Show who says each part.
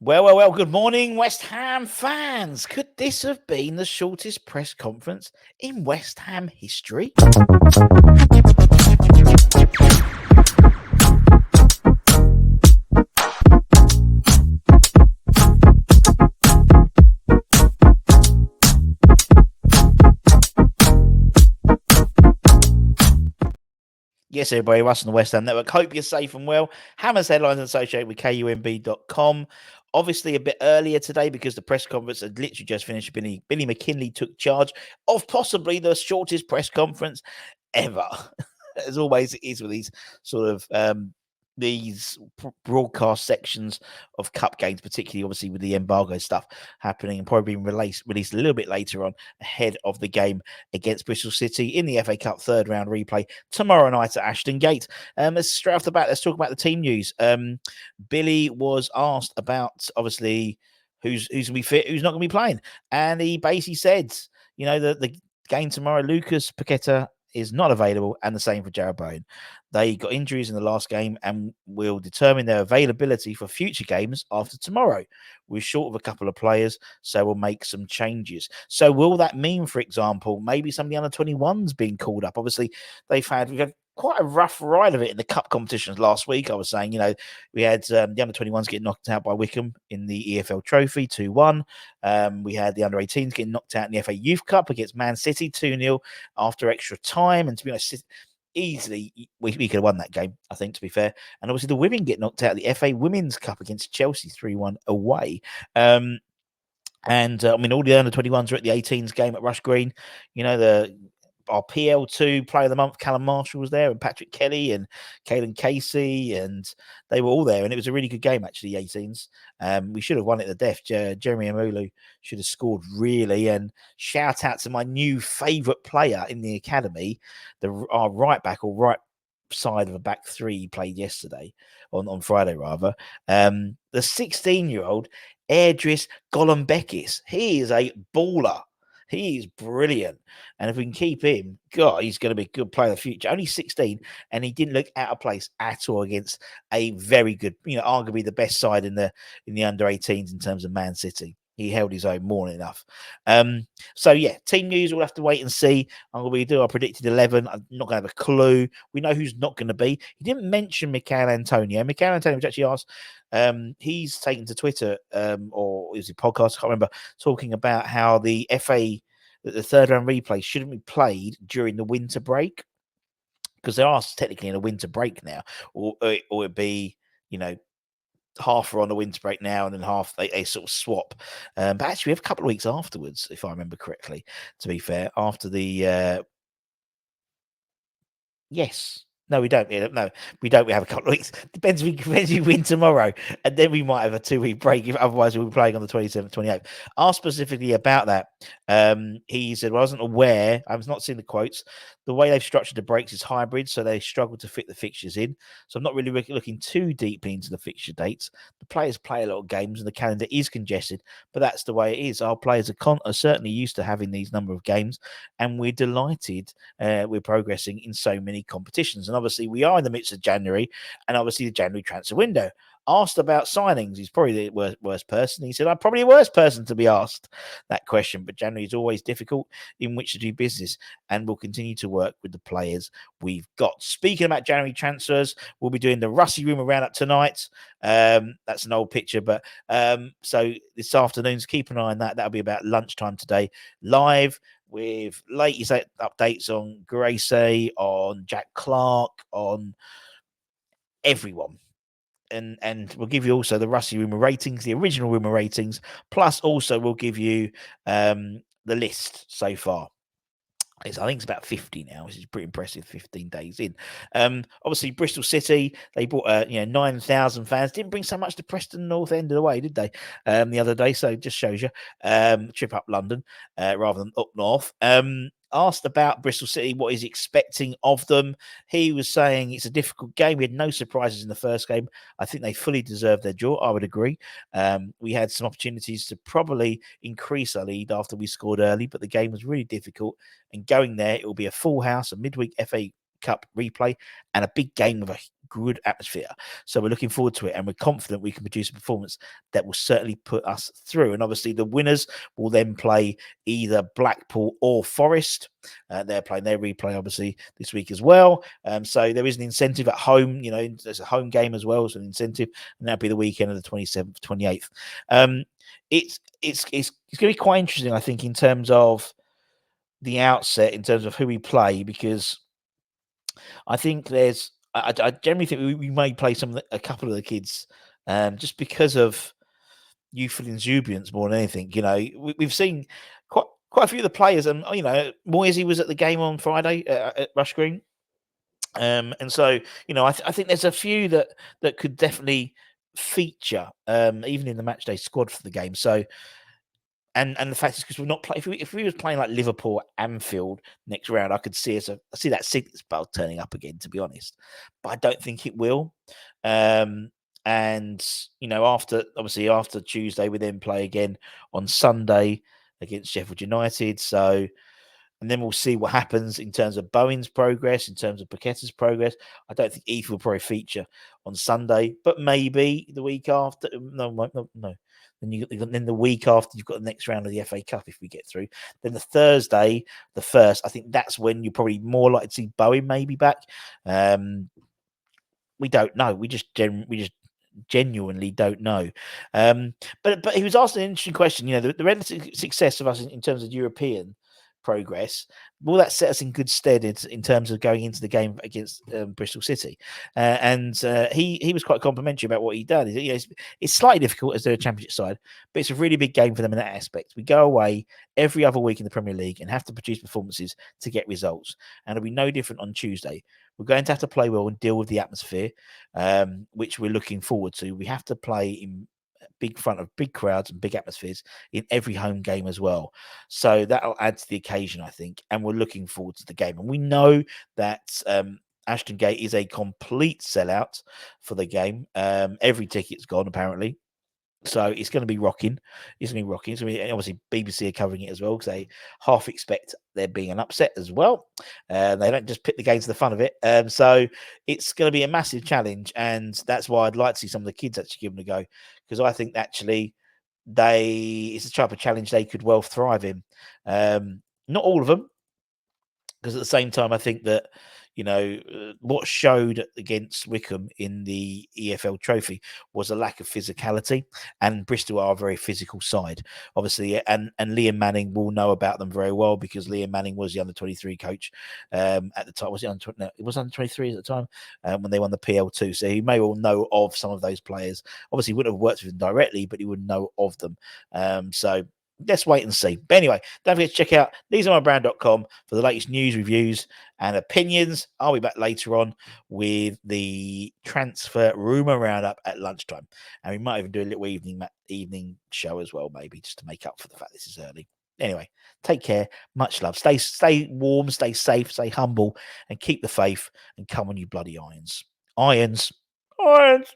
Speaker 1: Well, good morning, West Ham fans. Could this have been the shortest press conference in West Ham history? Yes, everybody, Russ on the West Ham Network. Hope you're safe and well. Hammer's headlines associated with KUMB.com. Obviously, a bit earlier today because the press conference had literally just finished. Billy McKINLey took charge of possibly the shortest press conference ever. As always, it is with these sort of these broadcast sections of cup games, particularly obviously with the embargo stuff happening and probably being released a little bit later on ahead of the game against Bristol City in the FA Cup third round replay tomorrow night at Ashton Gate. Straight off the bat, let's talk about the team news. Billy was asked about obviously who's going to be fit, who's not going to be playing, and he basically said, the game tomorrow, Lucas Paqueta is not available, and the same for Jarrod Bowen. They got injuries in the last game and will determine their availability for future games after tomorrow. We're short of a couple of players, so we'll make some changes. So will that mean, for example, maybe some of the under-21s being called up? Obviously, we've had quite a rough ride of it in the cup competitions last week. I was saying, we had the under-21s getting knocked out by Wycombe in the EFL Trophy 2-1. We had the under-18s getting knocked out in the FA Youth Cup against Man City 2-0 after extra time. And to be honest, easily we could have won that game, I think, to be fair. And obviously the women get knocked out of the FA Women's Cup against Chelsea 3-1 away. All the under-21s are at the 18s game at Rush Green. Our PL2 player of the month, Callum Marshall, was there, and Patrick Kelly and Caelan Casey, and they were all there. And it was a really good game, actually, 18s. We should have won it to death. Jeremy Amulu should have scored, really. And shout out to my new favourite player in the academy, our right back or right side of a back three he played yesterday, on Friday, rather. The 16-year-old Erdris Golombekis. He is a baller. He is brilliant. And if we can keep him, God, he's going to be a good player of the future. Only 16, and he didn't look out of place at all against a very good, arguably the best side in the under-18s in terms of Man City. He held his own more than enough. Team news, we'll have to wait and see. I'm going to do our predicted 11. I'm not going to have a clue. We know who's not going to be. He didn't mention Michail Antonio. Michail Antonio was actually asked, he's taken to Twitter, or is it podcast? I can't remember, talking about how the FA, the third round replay shouldn't be played during the winter break, because they are technically in a winter break now, or it'd be, half are on the winter break now and then half they sort of swap. But actually we have a couple of weeks afterwards, if I remember correctly, to be fair, after the yes. No, we don't. No, we don't. We have a couple of weeks. Depends if we win tomorrow. And then we might have a 2-week break. Otherwise, we'll be playing on the 27th, 28th. Asked specifically about that. He said, well, I wasn't aware. I've not seen the quotes. The way they've structured the breaks is hybrid, so they struggle to fit the fixtures in. So I'm not really looking too deeply into the fixture dates. The players play a lot of games and the calendar is congested, but that's the way it is. Our players are certainly used to having these number of games, and we're delighted we're progressing in so many competitions. And obviously we are in the midst of January, and obviously the January transfer window. Asked about signings, he's probably the worst person. He said, I'm probably the worst person to be asked that question, but January is always difficult in which to do business, and we'll continue to work with the players we've got. Speaking about January transfers, we'll be doing the Rusty Rumour Roundup tonight. That's an old picture, but so this afternoon, so keep an eye on that. That'll be about lunchtime today, live, with latest updates on Grace, on Jack Clark, on everyone. And we'll give you also the Rusty Rumour ratings, the original Rumour ratings, plus also we'll give you the list so far. I think it's about 50 now, which is pretty impressive, 15 days in. Obviously, Bristol City, they brought 9,000 fans. Didn't bring so much to Preston North End of the way, did they, the other day? So just shows you. Trip up London rather than up north. Asked about Bristol City, what he's expecting of them. He was saying it's a difficult game. We had no surprises in the first game. I think they fully deserved their draw. I would agree. We had some opportunities to probably increase our lead after we scored early, but the game was really difficult. And going there, it will be a full house, a midweek FA Cup replay and a big game with a good atmosphere. So we're looking forward to it, and we're confident we can produce a performance that will certainly put us through. And obviously, the winners will then play either Blackpool or Forest. They're playing their replay, obviously, this week as well. So there is an incentive at home. There's a home game as well, so an incentive, and that'll be the weekend of the 27th, 28th. It's going to be quite interesting, I think, in terms of the outset, in terms of who we play, because I think I generally think we may play a couple of the kids, just because of youthful exuberance more than anything. We've seen quite a few of the players, and Moisey was at the game on Friday at Rush Green, and so I think there's a few that could definitely feature, even in the matchday squad for the game. So. And the fact is, because we're not playing. If we was playing like Liverpool, Anfield next round, I could see I see that Signals Bell turning up again. To be honest, but I don't think it will. And after Tuesday, we then play again on Sunday against Sheffield United. So. And then we'll see what happens in terms of Bowen's progress, in terms of Paqueta's progress. I don't think either will probably feature on Sunday, but maybe the week after. No. Then the week after, you've got the next round of the FA Cup if we get through. Then the Thursday, the first, I think that's when you're probably more likely to see Bowen maybe back. We don't know. We just genuinely don't know. But he was asked an interesting question. The relative success of us in terms of European progress, will that set us in good stead in terms of going into the game against Bristol City? And he was quite complimentary about what he done. It's slightly difficult as they're a Championship side, but it's a really big game for them in that aspect. We go away every other week in the Premier League and have to produce performances to get results, and it'll be no different on Tuesday. We're going to have to play well and deal with the atmosphere, which we're looking forward to. We have to play in big front of big crowds and big atmospheres in every home game as well. So that'll add to the occasion, I think. And we're looking forward to the game. And we know that Ashton Gate is a complete sellout for the game. Every ticket's gone, apparently. So it's going to be rocking. It's going to be rocking. So obviously BBC are covering it as well, because they half expect there being an upset as well. They don't just pick the game to the fun of it. So it's going to be a massive challenge, and that's why I'd like to see some of the kids actually give them a go, because I think actually it's a type of challenge they could well thrive in. Not all of them, because at the same time, I think that what showed against Wickham in the EFL Trophy was a lack of physicality, and Bristol are a very physical side, obviously, and Liam Manning will know about them very well, because Liam Manning was the under-23 coach at the time. Was it under? No, it was under-23 at the time when they won the PL2, so he may well know of some of those players. Obviously, he wouldn't have worked with them directly, but he would know of them. So let's wait and see. But anyway, don't forget to check out thesearemybrand.com for the latest news, reviews, and opinions. I'll be back later on with the transfer rumour roundup at lunchtime. And we might even do a little evening show as well, maybe, just to make up for the fact this is early. Anyway, take care. Much love. Stay warm, stay safe, stay humble, and keep the faith. And come on, you bloody irons. Irons. Irons.